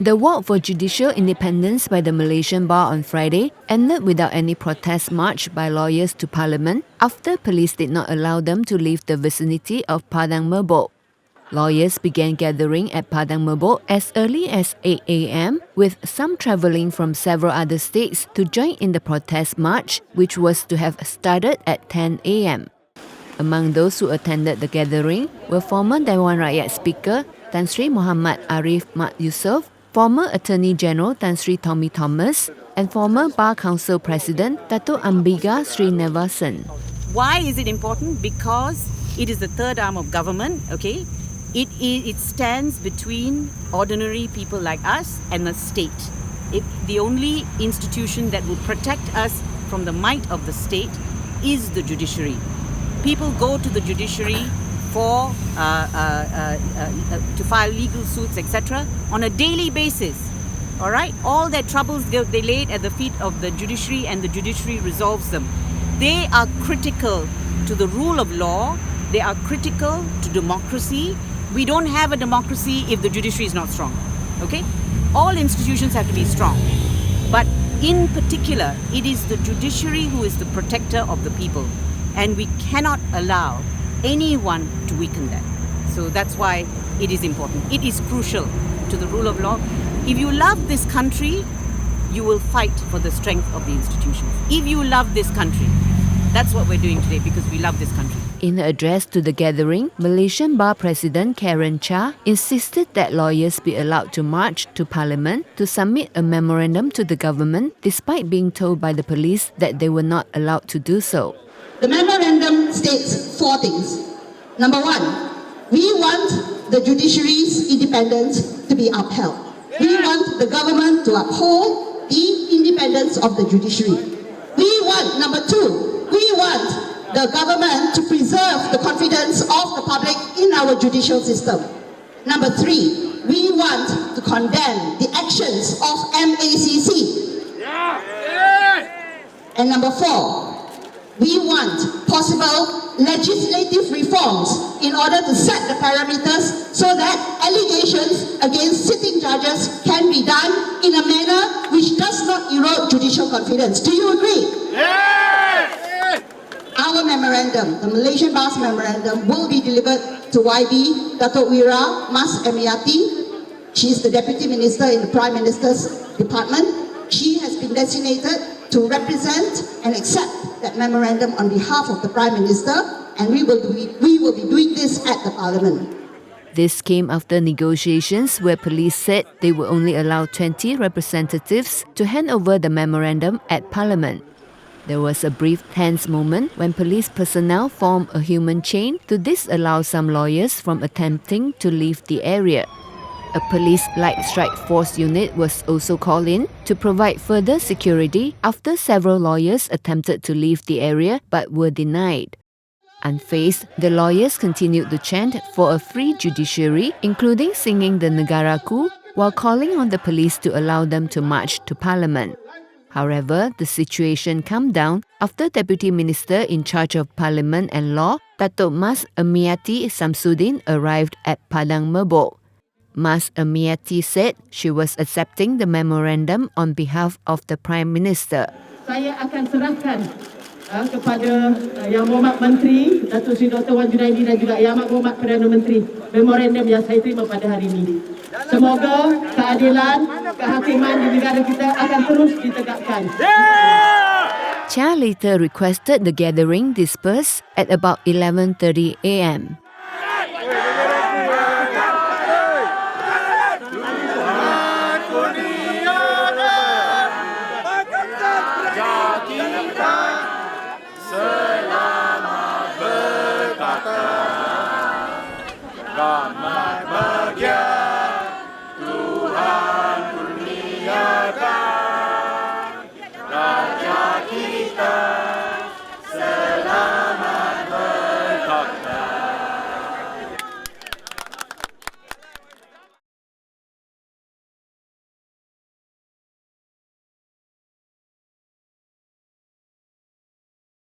The Walk for Judicial Independence by the Malaysian Bar on Friday ended without any protest march by lawyers to Parliament after police did not allow them to leave the vicinity of Padang Merbok. Lawyers began gathering at Padang Merbok as early as 8 a.m, with some travelling from several other states to join in the protest march, which was to have started at 10 a.m. Among those who attended the gathering were former Dewan Rakyat Speaker Tan Sri Muhammad Arif Mat Yusof, former Attorney General Tan Sri Tommy Thomas, and former Bar Council President Dato' Ambiga Srinevasan. Why is it important? Because it is the third arm of government, okay? It stands between ordinary people like us and the state. The only institution that will protect us from the might of the state is the judiciary. People go to the judiciary for to file legal suits, etc., on a daily basis. All right, all their troubles they lay it at the feet of the judiciary, and the judiciary resolves them. They are critical to the rule of law. They are critical to democracy. We don't have a democracy if the judiciary is not strong. Okay, all institutions have to be strong, but in particular, it is the judiciary who is the protector of the people, and we cannot allow anyone to weaken that. So that's why it is important. It is crucial to the rule of law. If you love this country, you will fight for the strength of the institutions. If you love this country, that's what we're doing today, because we love this country. In her address to the gathering, Malaysian Bar President Karen Cha insisted that lawyers be allowed to march to Parliament to submit a memorandum to the government, despite being told by the police that they were not allowed to do so. The memorandum states 4 things. Number 1, we want the judiciary's independence to be upheld. We want the government to uphold the independence of the judiciary. Number 2, we want the government to preserve the confidence of the public in our judicial system. Number 3, we want to condemn the actions of MACC. And number 4, we want possible legislative reforms in order to set the parameters so that allegations against sitting judges can be done in a manner which does not erode judicial confidence. Do you agree? Our memorandum, the Malaysian Bar's memorandum, will be delivered to YB Dato' Wira Mas Emiati. She is the Deputy Minister in the Prime Minister's Department. She has been designated to represent and accept that memorandum on behalf of the Prime Minister, and we will be doing this at the Parliament. This came after negotiations where police said they would only allow 20 representatives to hand over the memorandum at Parliament. There was a brief tense moment when police personnel formed a human chain to disallow some lawyers from attempting to leave the area. A police light strike force unit was also called in to provide further security after several lawyers attempted to leave the area but were denied. Unfazed, the lawyers continued to chant for a free judiciary, including singing the Negaraku, while calling on the police to allow them to march to Parliament. However, the situation calmed down after Deputy Minister in charge of Parliament and Law, Dato' Mas Emiati Samsudin, arrived at Padang Merbok. Mas Emiati said she was accepting the memorandum on behalf of the Prime Minister. Saya akan serahkan kepada Yang Berhormat Menteri Datuk Seri Dr. Wan Junaidi dan juga Yang Amat Berhormat Perdana Menteri memorandum yang saya terima pada hari ini. Semoga keadilan, kehakiman di negara kita akan terus ditegakkan. Cha later requested the gathering disperse at about 11:30 a.m. Selamat berkata.